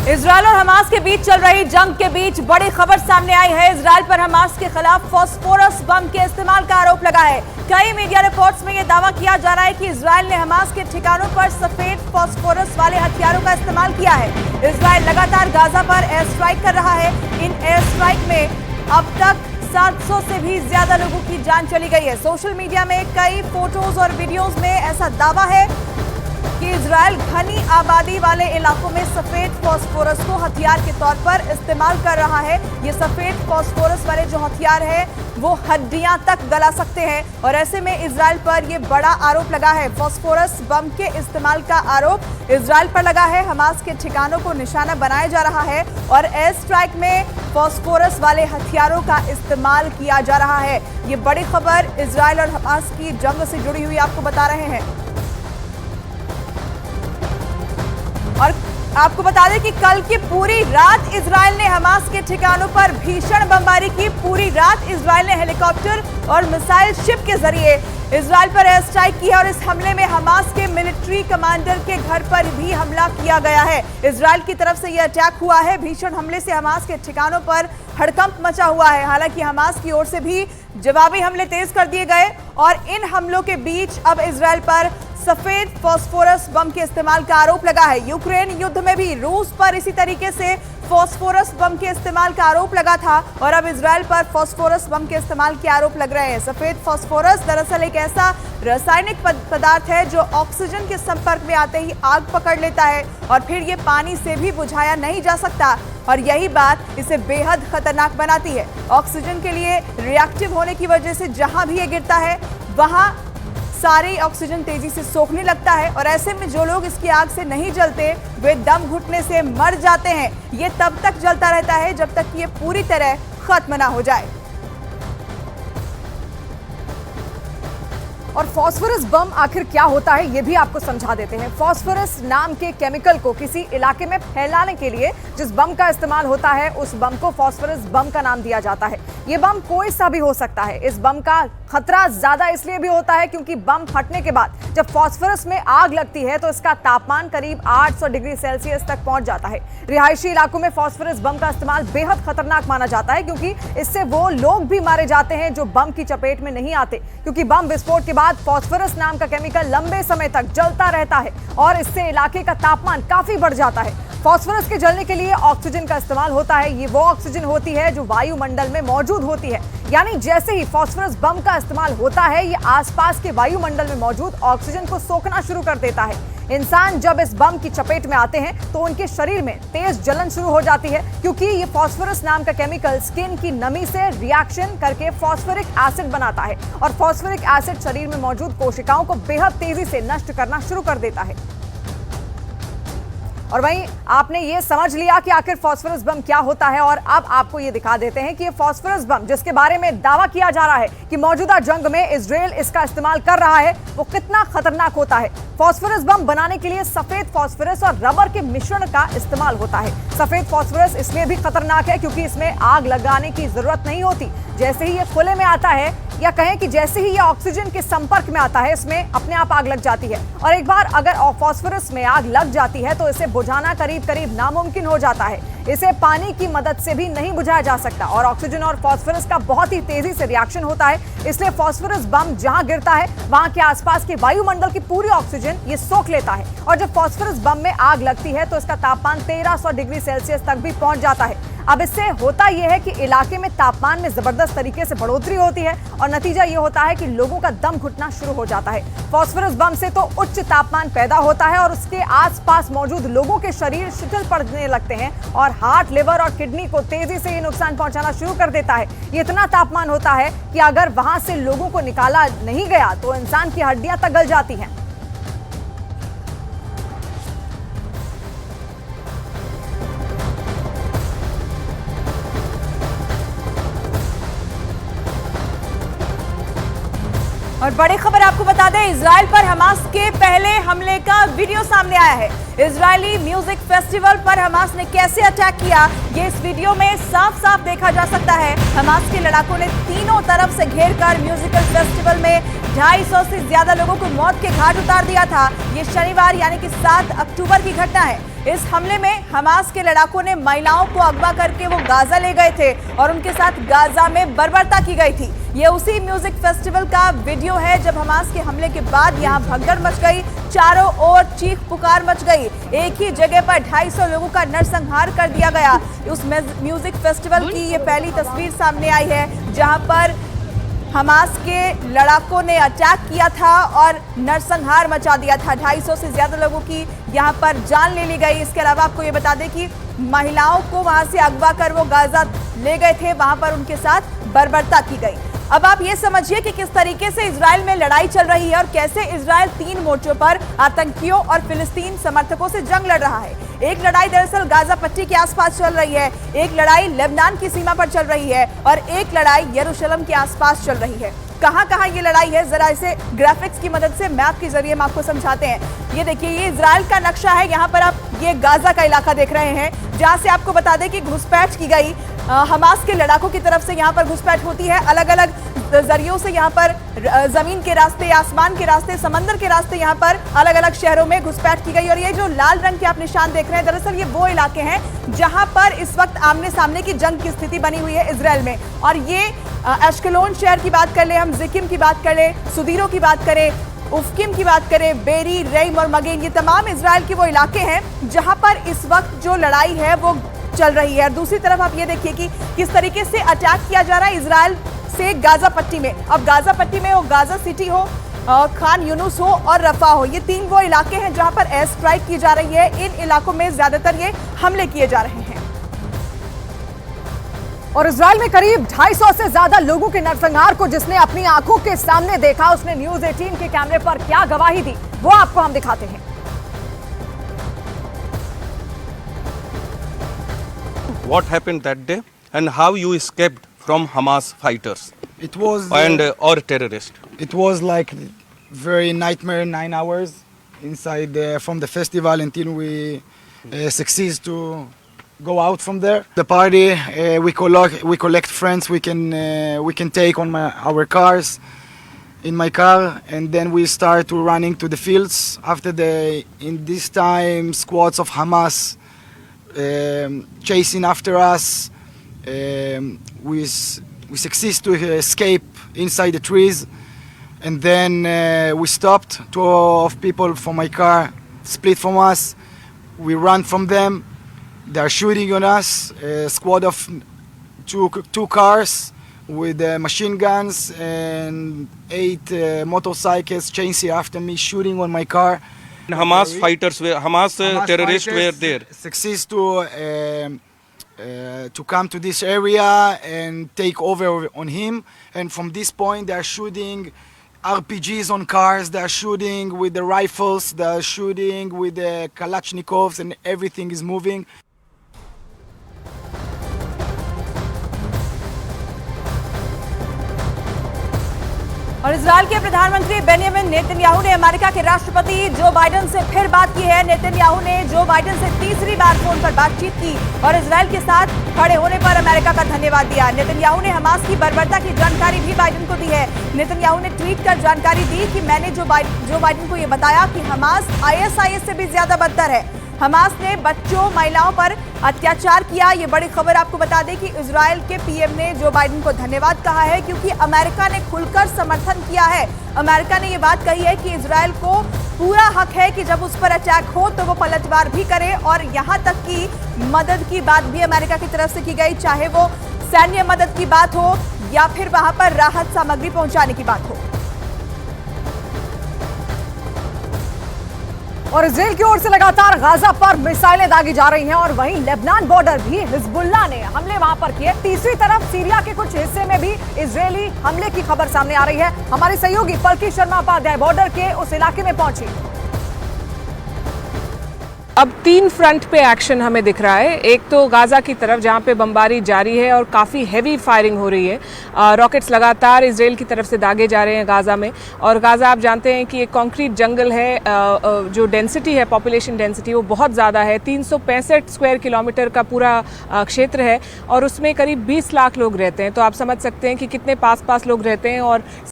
Israel और Hamas के बीच चल रही जंग के बीच बड़ी खबर सामने आई है। इजरायल पर हमास के खिलाफ फास्फोरस बम के इस्तेमाल का आरोप लगा है। कई मीडिया रिपोर्ट्स में यह दावा किया जा रहा है कि इजरायल ने हमास के ठिकानों पर सफेद फास्फोरस वाले हथियारों का इस्तेमाल किया है। इजरायल लगातार गाजा पर एयर स्ट्राइक कर रहा है। इन एयर स्ट्राइक में अब तक 700 से भी ज्यादा लोगों की जान चली गई है। सोशल मीडिया में कई फोटोज और वीडियोज में ऐसा दावा है कि इजरायल घनी आबादी वाले इलाकों में सफेद फास्फोरस को हथियार के तौर पर इस्तेमाल कर रहा है। ये सफेद फास्फोरस वाले जो हथियार है वो हड्डियां तक गला सकते हैं और ऐसे में इजरायल पर यह बड़ा आरोप लगा है। फास्फोरस बम के इस्तेमाल का आरोप इजरायल पर लगा है। हमास के ठिकानों को निशाना बनाया जा रहा है और एयर स्ट्राइक में फास्फोरस वाले हथियारों का इस्तेमाल किया जा रहा है। ये बड़ी खबर इजरायल और हमास की जंग से जुड़ी हुई आपको बता रहे हैं। और आपको बता दें कि कल की पूरी रात इजरायल ने हमास के ठिकानों पर भीषण बमबारी की। पूरी रात इजरायल ने हेलीकॉप्टर और मिसाइल शिप के जरिए इजरायल पर एयर स्ट्राइक किया और इस हमले में हमास के मिलिट्री कमांडर के घर पर भी हमला किया गया है। इजरायल की तरफ से यह अटैक हुआ है। भीषण हमले से हमास के ठिकानों पर हड़कंप मचा हुआ है। हालांकि हमास की ओर से भी जवाबी हमले तेज कर दिए गए और इन हमलों के बीच अब इजरायल पर सफेद फास्फोरस बम के इस्तेमाल का आरोप लगा है। यूक्रेन युद्ध में भी रूस पर इसी तरीके से फास्फोरस बम के इस्तेमाल का आरोप लगा था और अब इजरायल पर फास्फोरस बम के इस्तेमाल के आरोप लग रहे हैं। सफेद फास्फोरस दरअसल एक ऐसा रासायनिक पदार्थ है जो ऑक्सीजन के संपर्क में आते ही आग पकड़ लेता है और फिर ये पानी से भी बुझाया नहीं जा सकता और यही बात इसे बेहद खतरनाक बनाती है। ऑक्सीजन के लिए रिएक्टिव होने की वजह से जहां भी ये गिरता है वहां सारी ऑक्सीजन तेजी से सोखने लगता है और ऐसे में जो लोग इसकी आग से नहीं जलते वे दम घुटने से मर जाते हैं। ये तब तक जलता रहता है जब तक कि ये पूरी तरह खत्म ना हो जाए। और फास्फोरस बम आखिर क्या होता है ये भी आपको समझा देते हैं। फास्फोरस नाम के केमिकल को किसी इलाके में फैलाने के लिए जिस बम का इस्तेमाल होता है उस बम को फास्फोरस बम का नाम दिया जाता है। ये बम कोई सा भी हो सकता है। इस बम का खतरा ज्यादा इसलिए भी होता है क्योंकि बम फटने के बाद जब फास्फोरस में आग लगती है तो इसका तापमान करीब 800 डिग्री सेल्सियस तक पहुंच जाता है। रिहायशी इलाकों में फास्फोरस बम का इस्तेमाल बेहद खतरनाक माना जाता है क्योंकि इससे वो लोग भी मारे जाते हैं जो बम की चपेट में नहीं आते, क्योंकि बम विस्फोट के बाद फास्फोरस नाम का केमिकल लंबे समय तक जलता रहता है और इससे इलाके का तापमान काफी बढ़ जाता है। फास्फोरस के जलने के लिए ऑक्सीजन का इस्तेमाल होता है। ये वो ऑक्सीजन होती है जो वायुमंडल में मौजूद होती है, यानी जैसे ही फास्फोरस बम का इस्तेमाल होता है ये आसपास के वायुमंडल में मौजूद ऑक्सीजन को सोखना शुरू कर देता है। इंसान जब इस बम की चपेट में आते हैं तो उनके शरीर में तेज जलन शुरू हो जाती है क्योंकि ये फास्फोरस नाम का केमिकल स्किन की नमी से रिएक्शन करके फास्फोरिक एसिड बनाता है और फास्फोरिक एसिड शरीर में मौजूद कोशिकाओं को बेहद तेजी से नष्ट करना शुरू कर देता है। और वहीं आपने ये समझ लिया कि आखिर फास्फोरस बम क्या होता है और अब आपको ये दिखा देते हैं कि ये फास्फोरस बम जिसके बारे में दावा किया जा रहा है कि मौजूदा जंग में इजरायल इसका इस्तेमाल कर रहा है वो कितना खतरनाक होता है। फास्फोरस बम बनाने के लिए सफेद फास्फोरस और रबर के मिश्रण का इस्तेमाल होता है। सफेद फास्फोरस इसलिए भी खतरनाक है क्योंकि इसमें आग लगाने की जरूरत नहीं होती। जैसे ही ये खुले में आता है या कहें कि जैसे ही ये ऑक्सीजन के संपर्क में आता है इसमें अपने आप आग लग जाती है और एक बार अगर फास्फोरस में आग लग जाती है तो इसे बुझाना करीब करीब नामुमकिन हो जाता है। इसे पानी की मदद से भी नहीं बुझाया जा सकता और ऑक्सीजन और फास्फोरस का बहुत ही तेजी से रिएक्शन होता है। इसलिए फास्फोरस बम जहां गिरता है वहां के आसपास के वायुमंडल की पूरी ऑक्सीजन ये सोख लेता है और जब फास्फोरस बम में आग लगती है तो इसका तापमान 1300 डिग्री सेल्सियस तक भी पहुंच जाता है। अब इससे होता यह है कि इलाके में तापमान में जबरदस्त तरीके से बढ़ोतरी होती है और नतीजा ये होता है कि लोगों का दम घुटना शुरू हो जाता है। फास्फोरस बम से तो उच्च तापमान पैदा होता है और उसके आसपास मौजूद लोगों के शरीर शिथिल पड़ने लगते हैं और हार्ट, लिवर और किडनी को तेजी से ये नुकसान पहुंचाना शुरू कर देता है। ये इतना तापमान होता है कि अगर वहां से लोगों को निकाला नहीं गया तो इंसान की हड्डियां तक गल जाती हैं। और बड़ी खबर आपको बता दें, इजरायल पर हमास के पहले हमले का वीडियो सामने आया है। इजरायली म्यूजिक फेस्टिवल पर हमास ने कैसे अटैक किया ये इस वीडियो में साफ साफ देखा जा सकता है। हमास के लड़ाकों ने तीनों तरफ से घेरकर म्यूजिकल फेस्टिवल में 250 से ज्यादा लोगों को मौत के घाट उतार दिया था। ये शनिवार यानी कि 7 अक्टूबर की घटना है। इस हमले में हमास के लड़ाकों ने महिलाओं को अगवा करके वो गाजा ले गए थे और उनके साथ गाजा में बर्बरता की गई थी। ये उसी म्यूजिक फेस्टिवल का वीडियो है जब हमास के हमले के बाद यहाँ भगदड़ मच गई, चारों ओर चीख पुकार मच गई। एक ही जगह पर 250 लोगों का नरसंहार कर दिया गया। उस म्यूजिक फेस्टिवल की ये पहली तस्वीर सामने आई है जहां पर हमास के लड़ाकों ने अटैक किया था और नरसंहार मचा दिया था। 250 से ज्यादा लोगों की यहां पर जान ले ली गई। इसके अलावा आपको ये बता दें कि महिलाओं को वहां से अगवा कर वो गाजा ले गए थे, वहां पर उनके साथ बर्बरता की गई। अब आप ये समझिए कि किस तरीके से इजराइल में लड़ाई चल रही है और कैसे इजराइल 3 मोर्चों पर आतंकियों और फिलिस्तीन समर्थकों से जंग लड़ रहा है। एक लड़ाई दरअसल गाजा पट्टी के आसपास चल रही है, एक लड़ाई लेबनान की सीमा पर चल रही है और एक लड़ाई यरूशलेम के आसपास चल रही है। कहां ये लड़ाई है, जरा इसे ग्राफिक्स की मदद से मैप के जरिए हम आपको समझाते हैं। ये देखिए, ये इजराइल का नक्शा है। यहाँ पर आप ये गाजा का इलाका देख रहे हैं जहां से आपको बता दें कि घुसपैठ की गई हमास के लड़ाकों की तरफ से यहाँ पर घुसपैठ होती है। अलग अलग जरियों से यहाँ पर जमीन के रास्ते, आसमान के रास्ते, समंदर के रास्ते यहाँ पर अलग अलग शहरों में घुसपैठ की गई। और ये जो लाल रंग के आप निशान देख रहे हैं, दरअसल ये वो इलाके हैं जहां पर इस वक्त आमने सामने की जंग की स्थिति बनी हुई है इजराइल में। और ये एश्केलोन शहर की बात कर ले, हम जिकिम की बात कर ले, सुदीरो की बात करें, उफ्किम की बात करें, बेरी, रेम और मगेन, ये तमाम इजराइल के वो इलाके हैं जहां पर इस वक्त जो लड़ाई है वो चल रही है। दूसरी तरफ आप ये देखिए कि किस तरीके से अटैक किया जा रहा है इजराइल से गाजा पट्टी में। अब गाजा पट्टी में हो गाजा सिटी हो, खान यूनुस हो और रफा हो, ये 3 वो इलाके हैं जहां पर एयर स्ट्राइक की जा रही है। इन इलाकों में ज्यादातर ये हमले किए जा रहे हैं। और इजराइल में करीब 250 से ज्यादा लोगों के नरसंहार को जिसने अपनी आंखों के सामने देखा, उसने न्यूज 18 के कैमरे पर क्या गवाही दी, वो आपको हम दिखाते हैं। What happened that day and how you escaped from Hamas fighters It was or terrorists? it was like very nightmare 9 hours inside from the festival until we succeed to go out from there. The party we collect friends we can take on our cars in my car, and then we start to running to the fields. In this time squads of Hamas chasing after us. We succeed to escape inside the trees, and then we stopped. 2 of people from my car split from us. We run from them. They are shooting on us. A squad of two cars with machine guns and 8 motorcycles chasing after me, shooting on my car. Hamas terrorists were there. Succeeds to come to this area and take over on him. And from this point, they are shooting RPGs on cars. They are shooting with the rifles. They are shooting with the Kalashnikovs, and everything is moving. और Israel के प्रधानमंत्री Benjamin Netanyahu ने America के राष्ट्रपति Joe Biden से फिर बात की है। नेतन्याहू ने जो बाइडेन से तीसरी बार फोन पर बातचीत की और इजराइल के साथ खड़े होने पर अमेरिका का धन्यवाद दिया। नेतन्याहू ने हमास की बर्बरता की जानकारी भी बाइडेन को दी है। नेतन्याहू ने ट्वीट कर जानकारी दी कि मैंने जो बाइडेन को ये बताया कि हमास ISIS से भी ज्यादा बदतर है। हमास ने बच्चों, महिलाओं पर अत्याचार किया। ये बड़ी खबर आपको बता दें कि इजराइल के पीएम ने जो बाइडेन को धन्यवाद कहा है क्योंकि अमेरिका ने खुलकर समर्थन किया है। अमेरिका ने ये बात कही है कि इजराइल को पूरा हक है कि जब उस पर अटैक हो तो वो पलटवार भी करे, और यहाँ तक कि मदद की बात भी अमेरिका की तरफ से की गई, चाहे वो सैन्य मदद की बात हो या फिर वहां पर राहत सामग्री पहुंचाने की बात हो। और इजराइल की ओर से लगातार गाजा पर मिसाइलें दागी जा रही हैं और वहीं लेबनान बॉर्डर भी हिजबुल्लाह ने हमले वहां पर किए। तीसरी तरफ सीरिया के कुछ हिस्से में भी इजरायली हमले की खबर सामने आ रही है। हमारी सहयोगी पलकी शर्मा उपाध्याय बॉर्डर के उस इलाके में पहुंची। अब 3 फ्रंट पे एक्शन हमें दिख रहा है। एक तो गाजा की तरफ जहां पे बमबारी जारी है और काफ़ी हैवी फायरिंग हो रही है। रॉकेट्स लगातार इजराइल की तरफ से दागे जा रहे हैं गाजा में। और गाजा आप जानते हैं कि एक कंक्रीट जंगल है, जो डेंसिटी है, पॉपुलेशन डेंसिटी वो बहुत ज़्यादा है। 365 स्क्वायर किलोमीटर का पूरा क्षेत्र है और उसमें करीब 20 लाख लोग रहते हैं। तो आप समझ सकते हैं कि कितने पास लोग रहते हैं। और